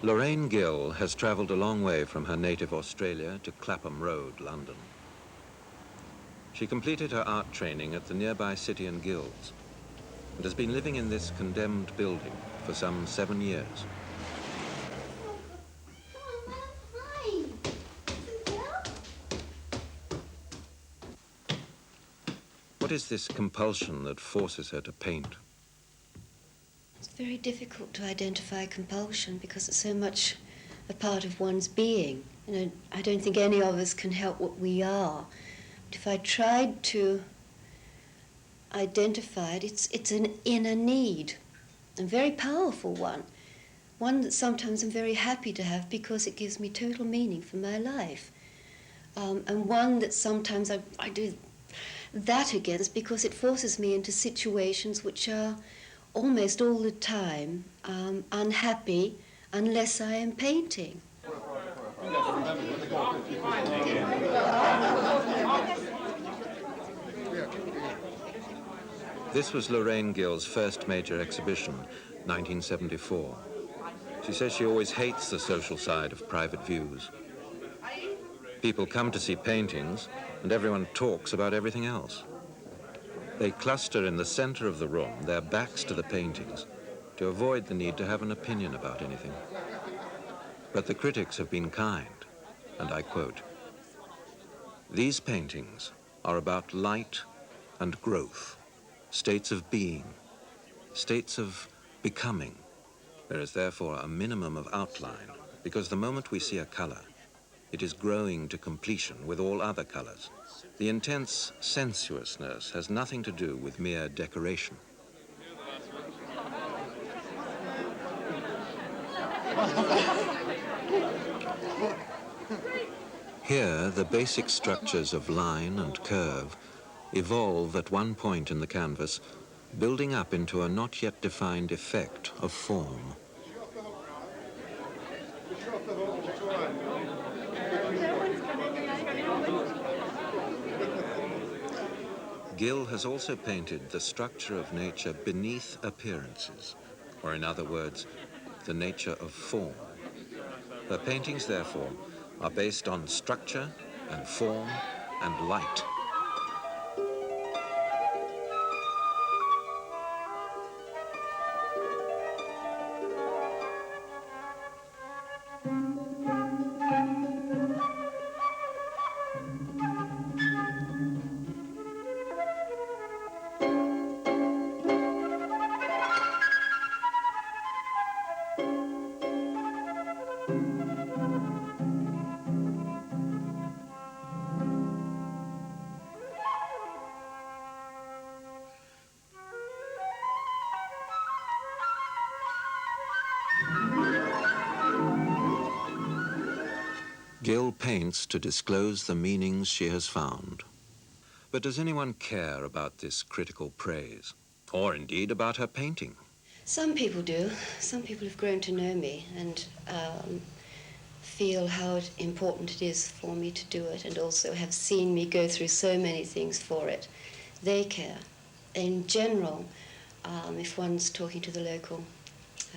Lorraine Gill has travelled a long way from her native Australia to Clapham Road, London. She completed her art training at the nearby City and Guilds and has been living in this condemned building for some 7 years. What is this compulsion that forces her to paint? It's very difficult to identify compulsion because it's so much a part of one's being. You know, I don't think any of us can help what we are. But if I tried to identify it, it's an inner need, a very powerful one that sometimes I'm very happy to have because it gives me total meaning for my life. And one that sometimes I do that against because it forces me into situations which are almost all the time unhappy unless I am painting. This was Lorraine Gill's first major exhibition, 1974. She says she always hates the social side of private views. People come to see paintings, and everyone talks about everything else. They cluster in the center of the room, their backs to the paintings, to avoid the need to have an opinion about anything. But the critics have been kind, and I quote, "These paintings are about light and growth, states of being, states of becoming. There is therefore a minimum of outline, because the moment we see a color, it is growing to completion with all other colors. The intense sensuousness has nothing to do with mere decoration." Here, the basic structures of line and curve evolve at one point in the canvas, building up into a not yet defined effect of form. Gill has also painted the structure of nature beneath appearances, or in other words, the nature of form. Her paintings, therefore, are based on structure and form and light. Gill paints to disclose the meanings she has found. But does anyone care about this critical praise? Or indeed about her painting? Some people do. Some people have grown to know me and feel how important it is for me to do it and also have seen me go through so many things for it. They care. In general, if one's talking to the local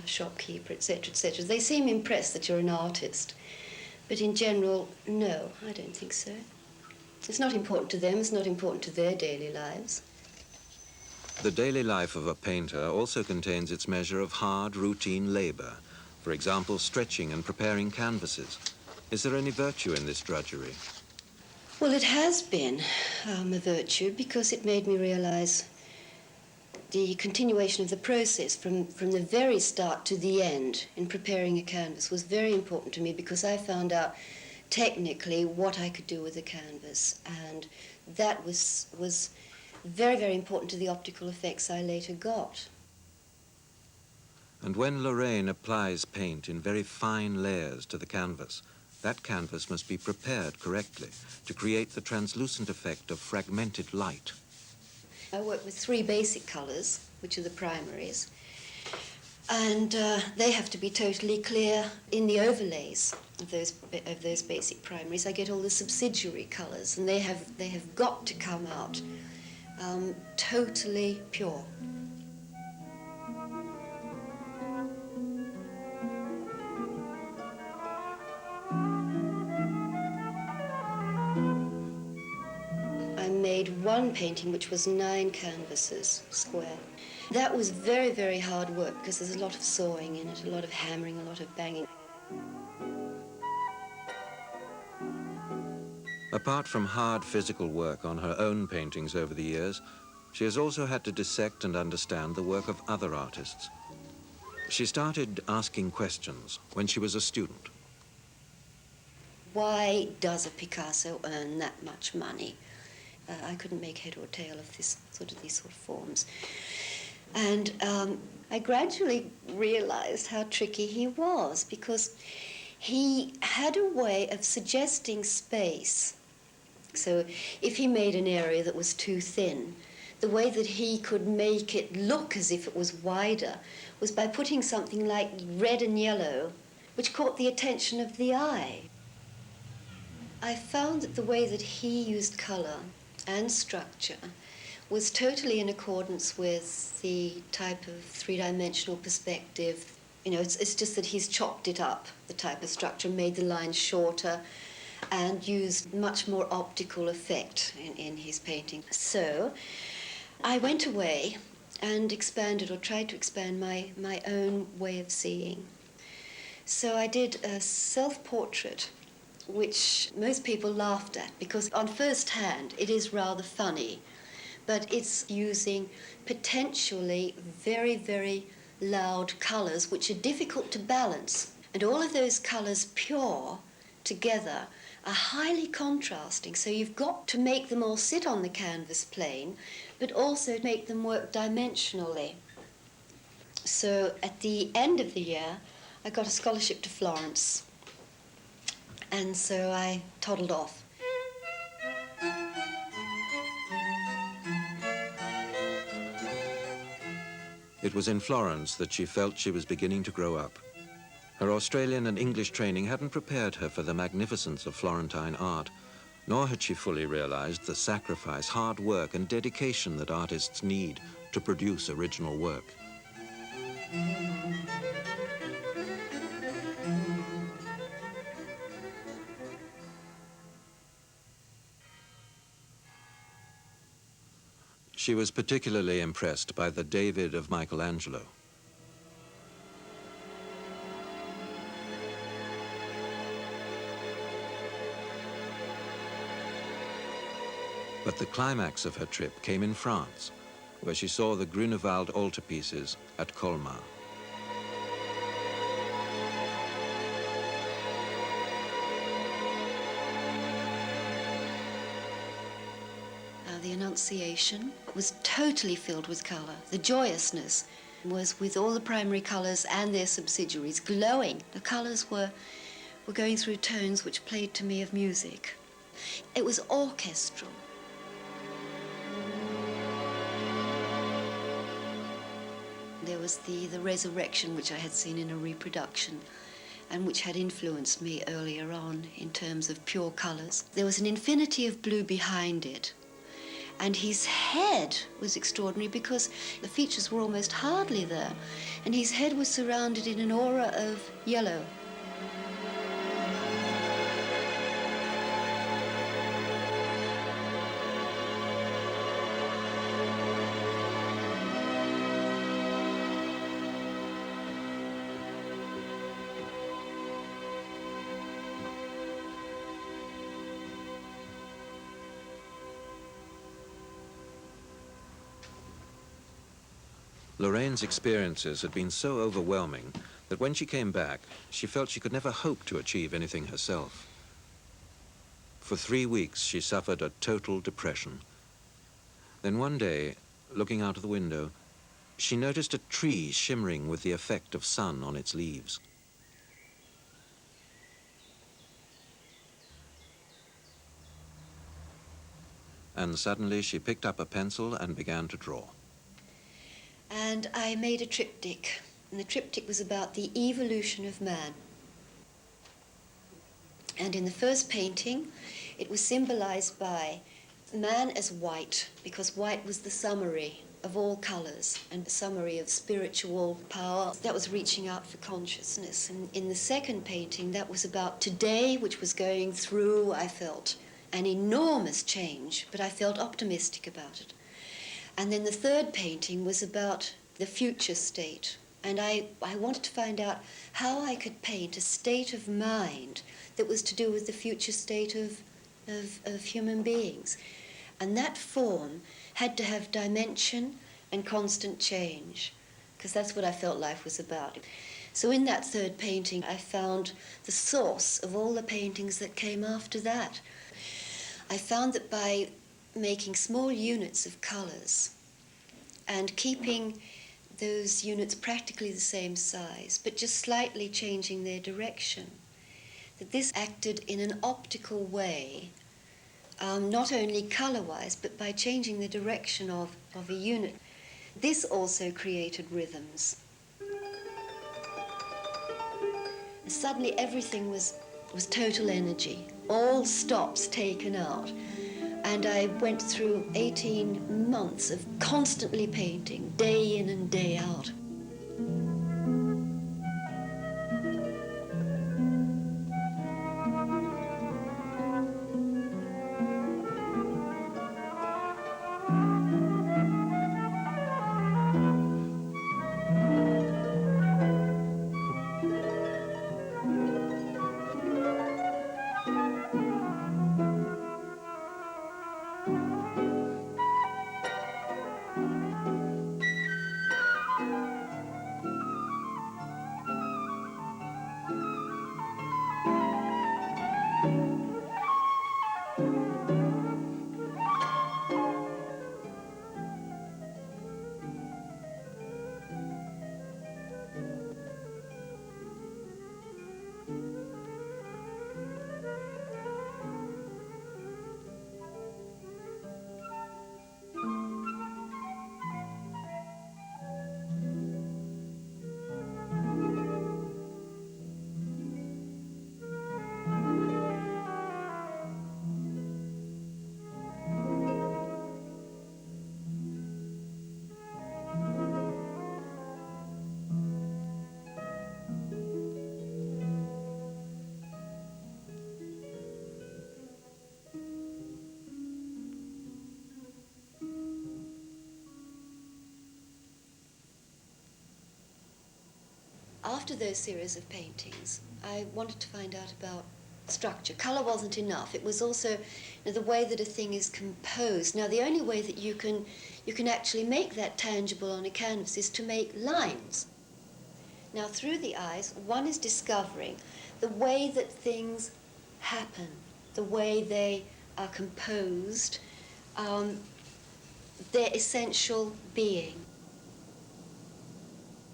shopkeeper, etc., they seem impressed that you're an artist. But in general, no, I don't think so. It's not important to them, it's not important to their daily lives. The daily life of a painter also contains its measure of hard, routine labor. For example, stretching and preparing canvases. Is there any virtue in this drudgery? Well, it has been a virtue because it made me realize the continuation of the process from the very start to the end in preparing a canvas was very important to me because I found out technically what I could do with the canvas, and that was very, very important to the optical effects I later got. And when Lorraine applies paint in very fine layers to the canvas, that canvas must be prepared correctly to create the translucent effect of fragmented light. I work with 3 basic colors, which are the primaries, and they have to be totally clear in the overlays of those basic primaries. I get all the subsidiary colors, and they have got to come out totally pure. made one painting which was 9 canvases square. That was very, very hard work because there's a lot of sawing in it, a lot of hammering, a lot of banging. Apart from hard physical work on her own paintings over the years, she has also had to dissect and understand the work of other artists. She started asking questions when she was a student. Why does a Picasso earn that much money? I couldn't make head or tail of these sort of forms. And I gradually realized how tricky he was, because he had a way of suggesting space. So if he made an area that was too thin, the way that he could make it look as if it was wider was by putting something like red and yellow, which caught the attention of the eye. I found that the way that he used color and structure was totally in accordance with the type of three-dimensional perspective. You know, it's just that he's chopped it up, the type of structure, made the lines shorter, and used much more optical effect in his painting. So I went away and expanded, or tried to expand, my own way of seeing. So I did a self-portrait, which most people laughed at, because on first hand it is rather funny, but it's using potentially very, very loud colors which are difficult to balance. And all of those colors pure together are highly contrasting, so you've got to make them all sit on the canvas plane, but also make them work dimensionally. So at the end of the year, I got a scholarship to Florence, and so I toddled off. It was in Florence that she felt she was beginning to grow up. Her Australian and English training hadn't prepared her for the magnificence of Florentine art, nor had she fully realized the sacrifice, hard work, and dedication that artists need to produce original work. She was particularly impressed by the David of Michelangelo. But the climax of her trip came in France, where she saw the Grunewald altarpieces at Colmar. The Annunciation was totally filled with color. The joyousness was with all the primary colors and their subsidiaries glowing. The colors were going through tones which played to me of music. It was orchestral. There was the resurrection, which I had seen in a reproduction, and which had influenced me earlier on in terms of pure colors. There was an infinity of blue behind it. And his head was extraordinary because the features were almost hardly there, and his head was surrounded in an aura of yellow. Lorraine's experiences had been so overwhelming that when she came back, she felt she could never hope to achieve anything herself. For 3 weeks, she suffered a total depression. Then one day, looking out of the window, she noticed a tree shimmering with the effect of sun on its leaves. And suddenly she picked up a pencil and began to draw. And I made a triptych, and the triptych was about the evolution of man. And in the first painting, it was symbolized by man as white, because white was the summary of all colors and the summary of spiritual power. That was reaching out for consciousness. And in the second painting, that was about today, which was going through, I felt, an enormous change, but I felt optimistic about it. And then the third painting was about the future state. And I wanted to find out how I could paint a state of mind that was to do with the future state of human beings. And that form had to have dimension and constant change, because that's what I felt life was about. So in that third painting, I found the source of all the paintings that came after that. I found that by making small units of colours and keeping those units practically the same size, but just slightly changing their direction, that this acted in an optical way, not only colour-wise, but by changing the direction of a unit. This also created rhythms. And suddenly everything was total energy, all stops taken out. And I went through 18 months of constantly painting, day in and day out. After those series of paintings, I wanted to find out about structure. Colour wasn't enough. It was also the way that a thing is composed. Now, the only way that you can actually make that tangible on a canvas is to make lines. Now, through the eyes, one is discovering the way that things happen, the way they are composed, their essential being.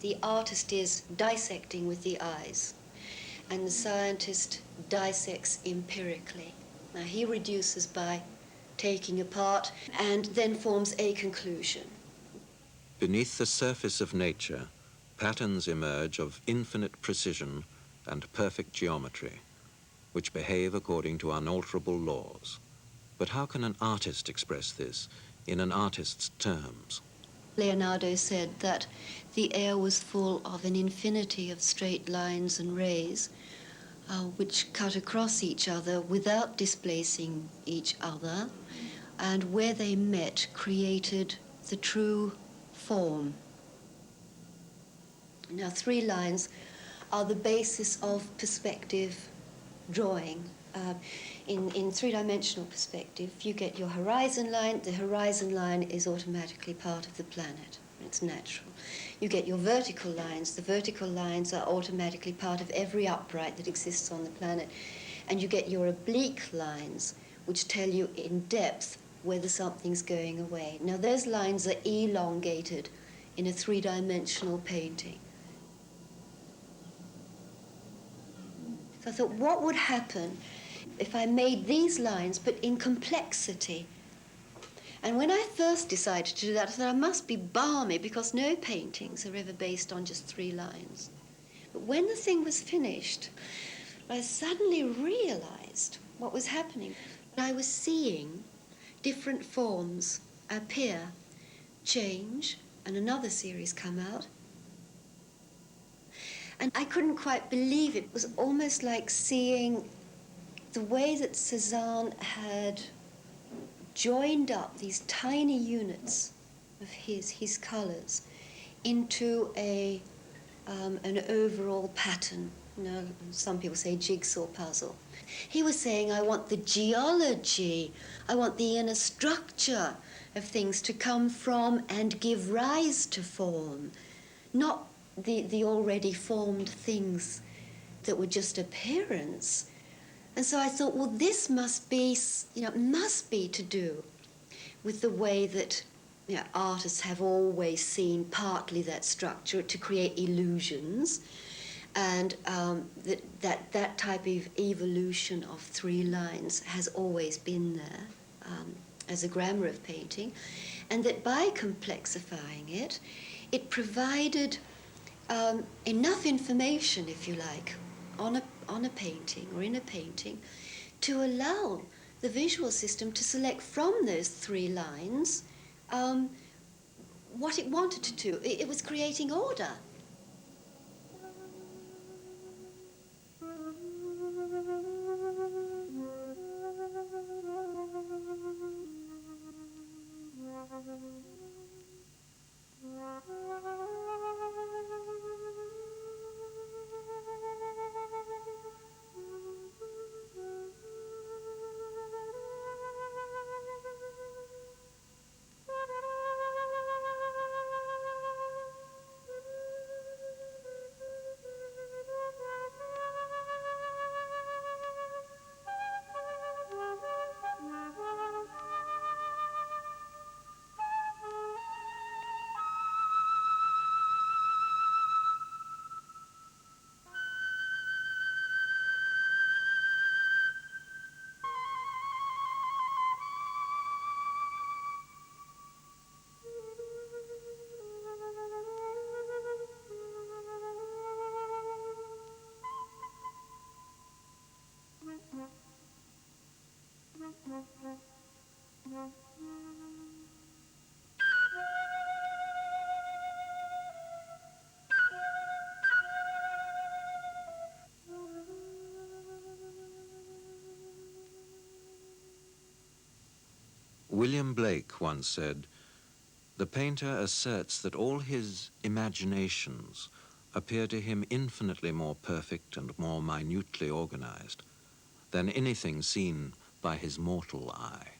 The artist is dissecting with the eyes, and the scientist dissects empirically. Now, he reduces by taking apart and then forms a conclusion. Beneath the surface of nature, patterns emerge of infinite precision and perfect geometry, which behave according to unalterable laws. But how can an artist express this in an artist's terms? Leonardo said that the air was full of an infinity of straight lines and rays, which cut across each other without displacing each other, and where they met created the true form. Now, three lines are the basis of perspective drawing. In three-dimensional perspective, you get your horizon line. The horizon line is automatically part of the planet. It's natural. You get your vertical lines. The vertical lines are automatically part of every upright that exists on the planet. And you get your oblique lines, which tell you in depth whether something's going away. Now, those lines are elongated in a three-dimensional painting. So I thought, what would happen if I made these lines, but in complexity? And when I first decided to do that, I thought I must be balmy, because no paintings are ever based on just three lines. But when the thing was finished, I suddenly realized what was happening. I was seeing different forms appear, change, and another series come out. And I couldn't quite believe it. It was almost like seeing the way that Cezanne had joined up these tiny units of his colours into an overall pattern. You know, some people say jigsaw puzzle. He was saying, I want the geology, I want the inner structure of things to come from and give rise to form, not the already formed things that were just appearance. And so I thought, well, this must be, must be to do with the way that artists have always seen partly that structure to create illusions, and that type of evolution of three lines has always been there as a grammar of painting, and that by complexifying it, it provided enough information, if you like, on a painting or in a painting to allow the visual system to select from those three lines what it wanted to do. It was creating order. William Blake once said, "The painter asserts that all his imaginations appear to him infinitely more perfect and more minutely organized than anything seen by his mortal eye."